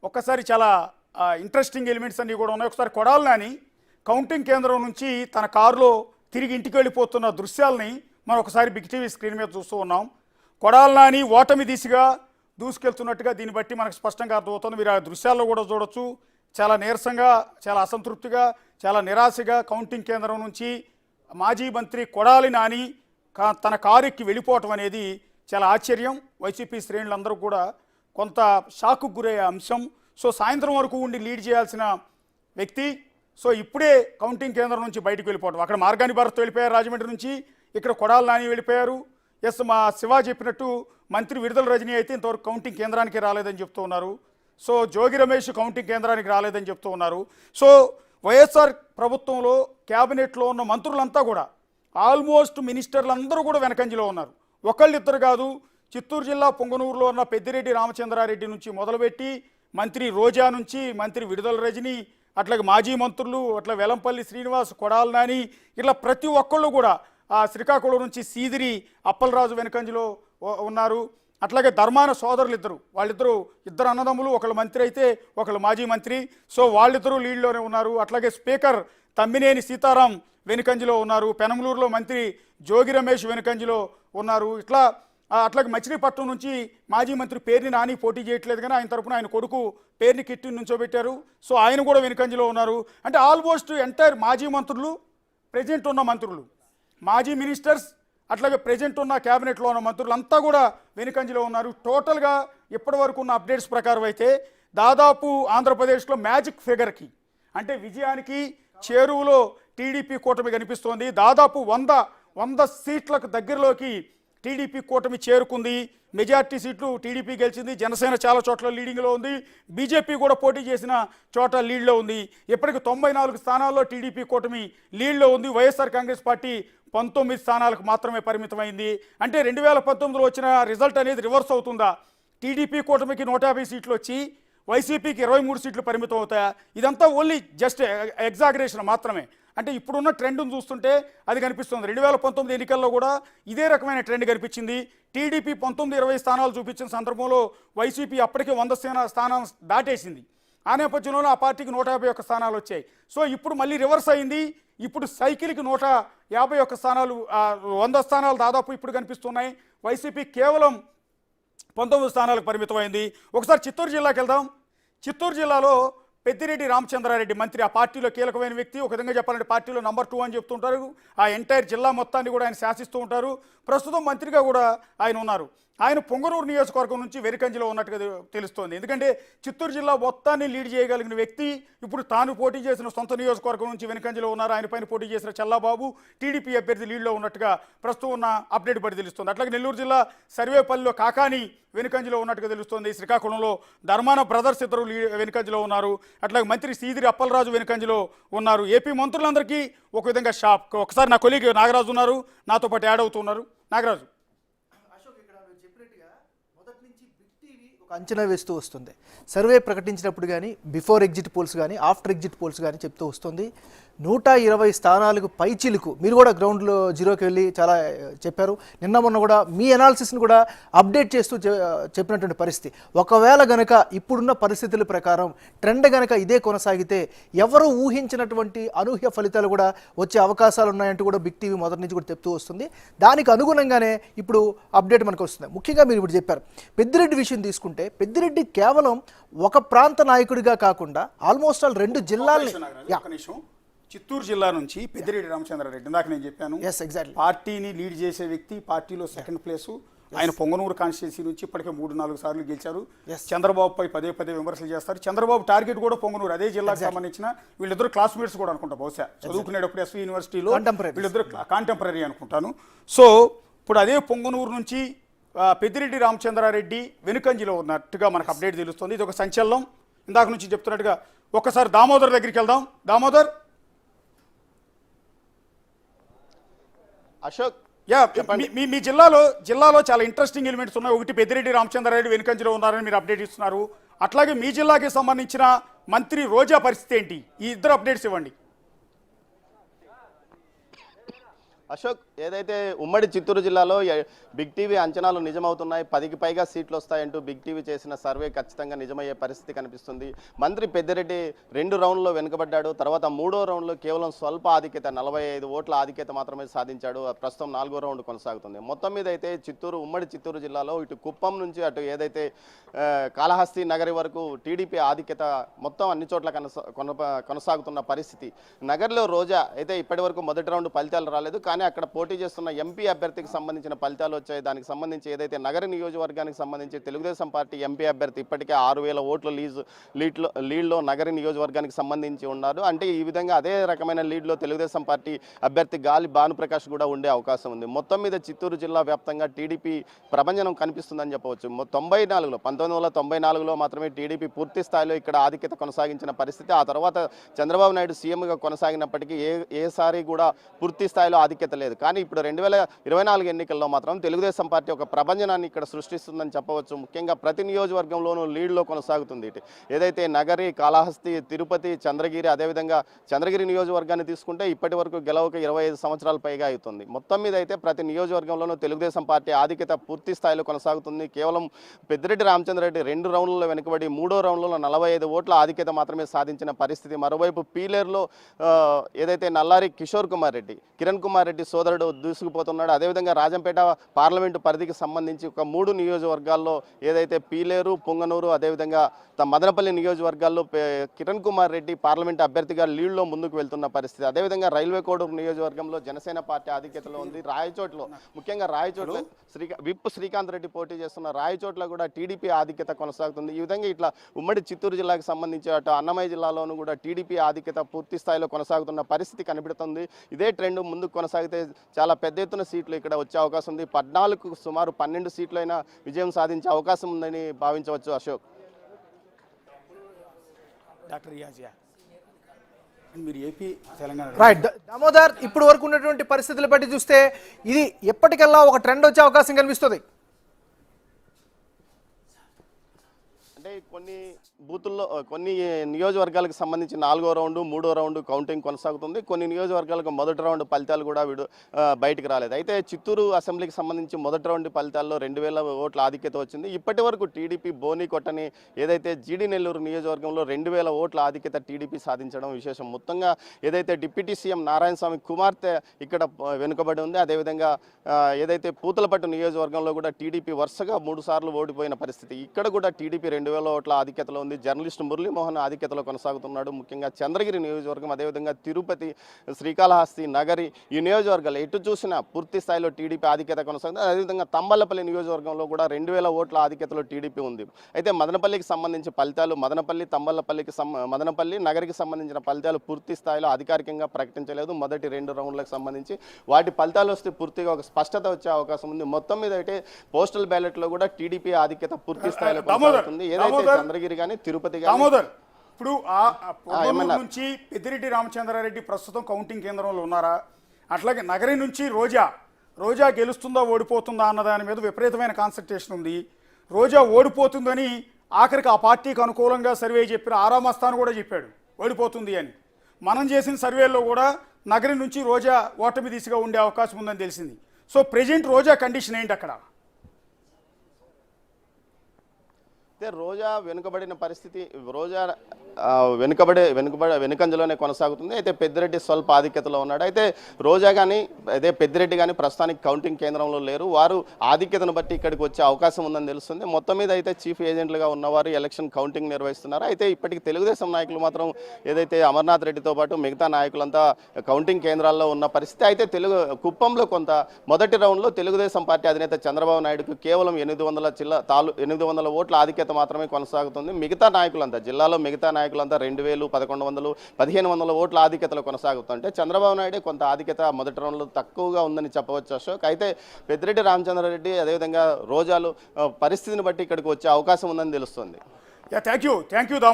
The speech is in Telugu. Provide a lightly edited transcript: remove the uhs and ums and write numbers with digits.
ఒక్కసారి చాలా ఇంట్రెస్టింగ్ ఎలిమెంట్స్ అన్నీ కూడా ఉన్నాయి. ఒకసారి కొడాలి నాని కౌంటింగ్ కేంద్రం నుంచి తన కారులో తిరిగి ఇంటికి వెళ్ళిపోతున్న దృశ్యాలని మనం ఒకసారి బిగ్ టీవీ స్క్రీన్ మీద చూస్తూ ఉన్నాం. కొడాలి నాని ఓటమి దిశగా దూసుకెళ్తున్నట్టుగా దీన్ని బట్టి మనకు స్పష్టంగా అర్థమవుతుంది. మీరు ఆ దృశ్యాల్లో కూడా చూడొచ్చు. చాలా నీరసంగా, చాలా అసంతృప్తిగా, చాలా నిరాశగా కౌంటింగ్ కేంద్రం నుంచి మాజీ మంత్రి కొడాలి నాని తన కారు ఎక్కి వెళ్ళిపోవటం అనేది చాలా ఆశ్చర్యం. వైసీపీ శ్రేణులందరూ కూడా కొంత షాక్కు గురయ్యే అంశం. సో సాయంత్రం వరకు ఉండి లీడ్ చేయాల్సిన వ్యక్తి సో ఇప్పుడే కౌంటింగ్ కేంద్రం నుంచి బయటకు వెళ్ళిపోవడం. అక్కడ మార్గాని భారత్ వెళ్ళిపోయారు రాజమండ్రి నుంచి, ఇక్కడ కొడాలి నాని వెళ్ళిపోయారు. ఎస్, మా శివ చెప్పినట్టు మంత్రి విడుదల రజనీ అయితే ఇంతవరకు కౌంటింగ్ కేంద్రానికి రాలేదని చెప్తూ ఉన్నారు. సో జోగి రమేష్ కౌంటింగ్ కేంద్రానికి రాలేదని చెప్తూ ఉన్నారు. సో వైఎస్ఆర్ ప్రభుత్వంలో క్యాబినెట్లో ఉన్న మంత్రులంతా కూడా ఆల్మోస్ట్ మినిస్టర్లందరూ కూడా వెనకంజలో ఉన్నారు. ఒకళ్ళిద్దరు కాదు. చిత్తూరు జిల్లా పొంగనూరులో ఉన్న పెద్దిరెడ్డి రామచంద్రారెడ్డి నుంచి మొదలుపెట్టి మంత్రి రోజా నుంచి మంత్రి విడుదల రజనీ, అట్లాగే మాజీ మంత్రులు, అట్లా వెలంపల్లి శ్రీనివాస్, కొడాలి నాని, ఇట్లా ప్రతి ఒక్కళ్ళు కూడా ఆ శ్రీకాకుళం నుంచి సీదిరి అప్పలరాజు వెనకంజలో ఉన్నారు. అట్లాగే ధర్మాన సోదరులు వాళ్ళిద్దరూ ఇద్దరు అన్నదమ్ములు, ఒకళ్ళు మంత్రి అయితే ఒకళ్ళు మాజీ మంత్రి. సో వాళ్ళిద్దరూ లీడ్లోనే ఉన్నారు. అట్లాగే స్పీకర్ తమ్మినేని సీతారాం వెనుకంజలో ఉన్నారు. పెనమలూరులో మంత్రి జోగి రమేష్ వెనుకంజలో ఉన్నారు. అట్లాగే మచిలీపట్నం నుంచి మాజీ మంత్రి పేర్ని నాని పోటీ చేయట్లేదు, కానీ ఆయన తరపున ఆయన కొడుకు పేర్ని కిట్టి నుంచోబెట్టారు. సో ఆయన కూడా వెనుకంజలో ఉన్నారు. అంటే ఆల్మోస్ట్ ఎంటైర్ మాజీ మంత్రులు, ప్రెజెంట్ ఉన్న మంత్రులు, మాజీ మినిస్టర్స్, అట్లాగే ప్రెజెంట్ ఉన్న క్యాబినెట్లో ఉన్న మంత్రులు అంతా కూడా వెనుకంజలో ఉన్నారు. టోటల్గా ఇప్పటి వరకు ఉన్న అప్డేట్స్ ప్రకారం అయితే దాదాపు ఆంధ్రప్రదేశ్లో మ్యాజిక్ ఫిగర్కి అంటే విజయానికి చేరువలో టీడీపీ కూటమి కనిపిస్తోంది. దాదాపు 100 సీట్లకు దగ్గరలోకి టీడీపీ కూటమి చేరుకుంది. మెజార్టీ సీట్లు టీడీపీ గెలిచింది. జనసేన చాలా చోట్ల లీడింగ్లో ఉంది. బీజేపీ కూడా పోటీ చేసిన చోట లీడ్లో ఉంది. ఇప్పటికి 94 స్థానాల్లో టీడీపీ కూటమి లీడ్లో ఉంది. వైఎస్ఆర్ కాంగ్రెస్ పార్టీ 19 స్థానాలకు మాత్రమే పరిమితమైంది. అంటే 2019లో వచ్చిన రిజల్ట్ అనేది రివర్స్ అవుతుందా? టీడీపీ కూటమికి 150 సీట్లు వచ్చి వైసీపీకి 23 సీట్లు పరిమితం అవుతాయా? ఇదంతా ఓన్లీ జస్ట్ ఎగ్జాగరేషన్ మాత్రమే. అంటే ఇప్పుడున్న ట్రెండ్ను చూస్తుంటే అది కనిపిస్తుంది. 2019 ఎన్నికల్లో కూడా ఇదే రకమైన ట్రెండ్ కనిపించింది. టీడీపీ 19-20 స్థానాలు చూపించిన సందర్భంలో వైసీపీ అప్పటికే 100 స్థానాలు దాటేసింది. ఆ నేపథ్యంలోనే ఆ పార్టీకి 151 స్థానాలు వచ్చాయి. సో ఇప్పుడు మళ్ళీ రివర్స్ అయింది. ఇప్పుడు సైకిల్కి 151 స్థానాలు, 100 స్థానాలు దాదాపు ఇప్పుడు కనిపిస్తున్నాయి. వైసీపీ కేవలం 19 స్థానాలకు పరిమితమైంది. ఒకసారి చిత్తూరు జిల్లాకి వెళ్దాం. చిత్తూరు జిల్లాలో పెద్దిరెడ్డి రామచంద్రారెడ్డి మంత్రి, ఆ పార్టీలో కీలకమైన వ్యక్తి. ఒక విధంగా చెప్పాలంటే పార్టీలో నంబర్ 2 అని చెప్తుంటారు. ఆ ఎంటైర్ జిల్లా మొత్తాన్ని కూడా ఆయన శాసిస్తూ ఉంటారు. ప్రస్తుతం మంత్రిగా కూడా ఆయన ఉన్నారు. ఆయన పొంగనూరు నియోజకవర్గం నుంచి వెనుకంజలో ఉన్నట్టుగా తెలుస్తోంది. ఎందుకంటే చిత్తూరు జిల్లా మొత్తాన్ని లీడ్ చేయగలిగిన వ్యక్తి ఇప్పుడు తాను పోటీ చేసిన సొంత నియోజకవర్గం నుంచి వెనుకంజలో ఉన్నారు. ఆయన పైన పోటీ చేసిన చల్లాబాబు టీడీపీ అభ్యర్థి లీడ్లో ఉన్నట్టుగా ప్రస్తుతం ఉన్న అప్డేట్ బట్టి తెలుస్తుంది. అట్లాగే నెల్లూరు జిల్లా సర్వేపల్లిలో కాకాని వెనుకంజలో ఉన్నట్టుగా తెలుస్తోంది. శ్రీకాకుళంలో ధర్మాన బ్రదర్స్ ఇద్దరు వెనుకంజలో ఉన్నారు. అట్లాగే మంత్రి సీదిరి అప్పలరాజు వెనుకంజలో ఉన్నారు. ఏపీ మంత్రులందరికీ ఒక విధంగా షాక్. ఒకసారి నా కొలీగ్ నాగరాజు ఉన్నారు, నాతో పాటు యాడ్ అవుతున్నారు. నాగరాజు, అంచనా వేస్తూ వస్తుంది. సర్వే ప్రకటించినప్పుడు కానీ, బిఫోర్ ఎగ్జిట్ పోల్స్ కానీ, ఆఫ్టర్ ఎగ్జిట్ పోల్స్ కానీ చెప్తూ వస్తుంది 120 స్థానాలకు పైచిలుకు. మీరు కూడా గ్రౌండ్లో జీరోకి వెళ్ళి చాలా చెప్పారు. నిన్న మొన్న కూడా మీ అనాలిసిస్ని కూడా అప్డేట్ చేస్తూ చెప్పినటువంటి పరిస్థితి. ఒకవేళ గనక ఇప్పుడున్న పరిస్థితుల ప్రకారం ట్రెండ్ గనక ఇదే కొనసాగితే ఎవరు ఊహించినటువంటి అనూహ్య ఫలితాలు కూడా వచ్చే అవకాశాలు ఉన్నాయంటూ కూడా బిగ్ టీవీ మొదటి నుంచి కూడా చెప్తూ వస్తుంది. దానికి అనుగుణంగానే ఇప్పుడు అప్డేట్ మనకు వస్తుంది. ముఖ్యంగా మీరు ఇప్పుడు చెప్పారు పెద్దిరెడ్డి విషయం తీసుకుంటే, పెద్దిరెడ్డి కేవలం ఒక ప్రాంత నాయకుడిగా కాకుండా ఆల్మోస్ట్ ఆల్ 2 జిల్లాల్ని, చిత్తూరు జిల్లా నుంచి పెద్దిరెడ్డి రామచంద్రారెడ్డి, ఇందాక నేను చెప్పాను, పార్టీని లీడ్ చేసే వ్యక్తి, పార్టీలో సెకండ్ ప్లేసు. ఆయన పొంగనూరు కాన్స్టిట్యున్సీ నుంచి ఇప్పటికే 3-4 సార్లు గెలిచారు. చంద్రబాబుపై పదే విమర్శలు చేస్తారు. చంద్రబాబు టార్గెట్ కూడా పొంగనూరు, అదే జిల్లాకు సంబంధించిన వీళ్ళిద్దరు క్లాస్మేట్స్ కూడా అనుకుంటా, బహుశా చదువుకునేటప్పుడు ఎస్వి యూనివర్సిటీలో వీళ్ళిద్దరు కాంటెంపరీ అనుకుంటాను. సో ఇప్పుడు అదే పొంగనూరు నుంచి పెద్దిరెడ్డి రామచంద్రారెడ్డి వెనుకంజలో ఉన్నట్టుగా మనకు అప్డేట్ తెలుస్తుంది. ఇది ఒక సంచలనం. ఇందాక నుంచి చెప్తున్నట్టుగా ఒక్కసారి దామోదర్ దగ్గరికి వెళ్దాం. దామోదర్, అశోక్, మీ జిల్లాలో చాలా ఇంట్రెస్టింగ్ ఎలిమెంట్స్ ఉన్నాయి. ఒకటి, పెద్దిరెడ్డి రామచంద్రారెడ్డి వెనుకంజలో ఉన్నారని మీరు అప్డేట్ ఇస్తున్నారు. అట్లాగే మీ జిల్లాకి సంబంధించిన మంత్రి రోజా పరిస్థితి ఏంటి? ఈ ఇద్దరు అప్డేట్స్ ఇవ్వండి. అశోక్, ఏదైతే ఉమ్మడి చిత్తూరు జిల్లాలో బిగ్ టీవీ అంచనాలు నిజమవుతున్నాయి, 10కి పైగా సీట్లు వస్తాయంటూ బిగ్ టీవీ చేసిన సర్వే ఖచ్చితంగా నిజమయ్యే పరిస్థితి కనిపిస్తుంది. మంత్రి పెద్దిరెడ్డి 2 రౌండ్లో వెనుకబడ్డాడు. తర్వాత 3వ రౌండ్లో కేవలం స్వల్ప ఆధిక్యత 45 ఓట్ల ఆధిక్యత మాత్రమే సాధించాడు. ప్రస్తుతం 4వ రౌండ్ కొనసాగుతుంది. మొత్తం మీద అయితే ఉమ్మడి చిత్తూరు జిల్లాలో ఇటు కుప్పం నుంచి అటు ఏదైతే కాళహస్తి నగరి వరకు టీడీపీ ఆధిక్యత మొత్తం అన్ని చోట్ల కొనసాగుతున్న పరిస్థితి. నగర్లో రోజా అయితే ఇప్పటి వరకు మొదటి రౌండ్ ఫలితాలు రాలేదు, కానీ అక్కడ పోటీ చేస్తున్న ఎంపీ అభ్యర్థికి సంబంధించిన ఫలితాలు వచ్చాయి. దానికి సంబంధించి ఏదైతే నగర నియోజకవర్గానికి సంబంధించి తెలుగుదేశం పార్టీ ఎంపీ అభ్యర్థి ఇప్పటికే 6,000 ఓట్ల లీడ్లో నగర నియోజకవర్గానికి సంబంధించి ఉన్నారు. అంటే ఈ విధంగా అదే రకమైన లీడ్లో తెలుగుదేశం పార్టీ అభ్యర్థి గాలి భానుప్రకాష్ కూడా ఉండే అవకాశం ఉంది. మొత్తం మీద చిత్తూరు జిల్లా వ్యాప్తంగా టీడీపీ ప్రభంజనం కనిపిస్తుందని చెప్పవచ్చు. 1994లో మాత్రమే టీడీపీ పూర్తి స్థాయిలో ఇక్కడ ఆధిక్యత కొనసాగించిన పరిస్థితి. ఆ తర్వాత చంద్రబాబు నాయుడు సీఎంగా కొనసాగినప్పటికీ ఏసారి కూడా పూర్తి స్థాయిలో ఆధిక్యత లేదు. కానీ ఇప్పుడు 2024 ఎన్నికల్లో మాత్రం తెలుగుదేశం పార్టీ ఒక ప్రభంజనాన్ని ఇక్కడ సృష్టిస్తుందని చెప్పవచ్చు. ముఖ్యంగా ప్రతి నియోజకవర్గంలోనూ లీడ్లో కొనసాగుతుంది. ఏదైతే నగరి, కాళహస్తి, తిరుపతి, చంద్రగిరి, అదేవిధంగా చంద్రగిరి నియోజకవర్గాన్ని తీసుకుంటే ఇప్పటి వరకు గెలవక 25 సంవత్సరాల పైగా అవుతుంది. మొత్తం మీద అయితే ప్రతి నియోజకవర్గంలోనూ తెలుగుదేశం పార్టీ ఆధిక్యత పూర్తి స్థాయిలో కొనసాగుతుంది. కేవలం పెద్దిరెడ్డి రామచంద్రరెడ్డి 2 రౌండ్లలో వెనుకబడి 3వ రౌండ్లో 45 ఓట్ల ఆధిక్యత మాత్రమే సాధించిన పరిస్థితి. మరోవైపు పీలేరులో ఏదైతే నల్లారి కిరణ్ కుమార్ రెడ్డి సోదరుడు దూసుకుపోతున్నాడు. అదేవిధంగా రాజంపేట పార్లమెంటు పరిధికి సంబంధించి ఒక 3 నియోజకవర్గాల్లో ఏదైతే పీలేరు, పుంగనూరు, అదేవిధంగా మదనపల్లి నియోజకవర్గాల్లో కిరణ్ కుమార్ రెడ్డి పార్లమెంటు అభ్యర్థిగా లీడ్లో ముందుకు వెళ్తున్న పరిస్థితి. అదేవిధంగా రైల్వే కోడూరు నియోజకవర్గంలో జనసేన పార్టీ ఆధిక్యతలో ఉంది. ముఖ్యంగా రాయచోట్ల విప్ శ్రీకాంత్ రెడ్డి పోటీ చేస్తున్న రాయచోట్ల కూడా టీడీపీ ఆధిక్యత కొనసాగుతుంది. ఈ విధంగా ఇట్లా ఉమ్మడి చిత్తూరు జిల్లాకు సంబంధించి అటు అన్నమయ్య జిల్లాలోనూ కూడా టీడీపీ ఆధిక్యత పూర్తి స్థాయిలో కొనసాగుతున్న పరిస్థితి కనిపిస్తుంది. ఇదే ట్రెండ్ ముందుకు కొనసాగితే చాలా పెద్ద ఎత్తున సీట్లు ఇక్కడ వచ్చే అవకాశం ఉంది. 14కు సుమారు 12 సీట్లైనా విజయం సాధించే అవకాశం ఉందని భావించవచ్చు. అశోక్, డాక్టర్ రియాజియా, మీరు ఏపీ తెలంగాణ రైట్ దామోదర్, ఇప్పుడు వరకు ఉన్నటువంటి పరిస్థితులు బట్టి చూస్తే ఇది ఎప్పటికల్లా ఒక ట్రెండ్ వచ్చే అవకాశం కనిపిస్తుంది. అంటే కొన్ని బూతుల్లో కొన్ని నియోజకవర్గాలకు సంబంధించి 4వ రౌండ్, 3వ రౌండ్ కౌంటింగ్ కొనసాగుతుంది. కొన్ని నియోజకవర్గాలకు మొదటి రౌండ్ ఫలితాలు కూడా బయటకు రాలేదు. అయితే చిత్తూరు అసెంబ్లీకి సంబంధించి మొదటి రౌండ్ ఫలితాల్లో 2,000 ఓట్ల ఆధిక్యత వచ్చింది. ఇప్పటి వరకు టీడీపీ బోని కొట్టని ఏదైతే జీడి నెల్లూరు నియోజకవర్గంలో 2,000 ఓట్ల ఆధిక్యత టీడీపీ సాధించడం విశేషం. మొత్తంగా ఏదైతే డిప్యూటీ సీఎం నారాయణ స్వామి కుమార్తె ఇక్కడ వెనుకబడి ఉంది. అదేవిధంగా ఏదైతే పూతలపట్టు నియోజకవర్గంలో కూడా టీడీపీ వరుసగా 3 సార్లు ఓడిపోయిన పరిస్థితి. ఇక్కడ కూడా టీడీపీ 2,000 ఓట్ల ఆధిక్యతలో ఉంది. జర్నలిస్ట్ మురళీమోహన్ ఆధిక్యతలో కొనసాగుతున్నాడు. ముఖ్యంగా చంద్రగిరి నియోజకవర్గం, అదేవిధంగా తిరుపతి, శ్రీకాళహస్తి, నగరి ఈ నియోజకవర్గాలు ఎటు చూసినా పూర్తి స్థాయిలో టీడీపీ ఆధిక్యత కొనసాగుతుంది. అదేవిధంగా తంబలపల్లి నియోజకవర్గంలో కూడా 2,000 ఓట్ల ఆధిక్యతలో టీడీపీ ఉంది. అయితే మదనపల్లికి సంబంధించి ఫలితాలు మదనపల్లి నగరికి సంబంధించిన ఫలితాలు పూర్తి స్థాయిలో అధికారికంగా ప్రకటించలేదు. మొదటి 2 రౌండ్లకు సంబంధించి వాటి ఫలితాలు వస్తే పూర్తిగా ఒక స్పష్టత వచ్చే అవకాశం ఉంది. మొత్తం మీద అయితే పోస్టల్ బ్యాలెట్ లో కూడా టీడీపీ ఆధిక్యత పూర్తి స్థాయిలో కొనసాగుతుంది. ఏదైతే చంద్రగిరి కానీ తిరుపతి దామోదర్, ఇప్పుడు నుంచి పెద్దిరెడ్డి రామచంద్రారెడ్డి ప్రస్తుతం కౌంటింగ్ కేంద్రంలో ఉన్నారా? అట్లాగే నగరి నుంచి రోజా గెలుస్తుందా ఓడిపోతుందా అన్న దాని మీద విపరీతమైన కాన్సన్ట్రేషన్ ఉంది. రోజా ఓడిపోతుందని ఆఖరికి ఆ పార్టీకి అనుకూలంగా సర్వే చెప్పిన ఆరామస్థాన్ కూడా చెప్పాడు ఓడిపోతుంది అని. మనం చేసిన సర్వేలో కూడా నగరి నుంచి రోజా ఓటమి దిశగా ఉండే అవకాశం ఉందని తెలిసింది. సో ప్రెజెంట్ రోజా కండిషన్ ఏంటి అక్కడ? అయితే రోజా వెనుకబడిన పరిస్థితి, రోజా వెనుకంజలోనే కొనసాగుతుంది. అయితే పెద్దిరెడ్డి స్వల్ప ఆధిక్యతలో ఉన్నాడు. అయితే రోజా కానీ అదే పెద్దిరెడ్డి కానీ ప్రస్తుతానికి కౌంటింగ్ కేంద్రంలో లేరు. వారు ఆధిక్యతను బట్టి ఇక్కడికి వచ్చే అవకాశం ఉందని తెలుస్తుంది. మొత్తం మీద అయితే చీఫ్ ఏజెంట్లుగా ఉన్నవారు ఎలక్షన్ కౌంటింగ్ నిర్వహిస్తున్నారు. అయితే ఇప్పటికి తెలుగుదేశం నాయకులు మాత్రం ఏదైతే అమర్నాథ్ రెడ్డితో పాటు మిగతా నాయకులంతా కౌంటింగ్ కేంద్రాల్లో ఉన్న పరిస్థితి. అయితే కుప్పంలో కొంత మొదటి రౌండ్లో తెలుగుదేశం పార్టీ అధినేత చంద్రబాబు నాయుడుకు కేవలం 800 ఓట్ల ఆధిక్యత మాత్రమే కొనసాగుతుంది. మిగతా నాయకులంతా జిల్లాలో మిగతా నాయకులంతా 2,000, 1,100, 1,500 ఓట్ల ఆధిక్యతలో కొనసాగుతుంటే చంద్రబాబు నాయుడే కొంత ఆధిక్యత మొదటి రౌండ్లో తక్కువగా ఉందని చెప్పవచ్చు అశోక్. అయితే పెద్దిరెడ్డి రామచంద్రారెడ్డి అదేవిధంగా రోజాలు పరిస్థితిని బట్టి ఇక్కడికి వచ్చే అవకాశం ఉందని తెలుస్తుంది. Thank you Damodar.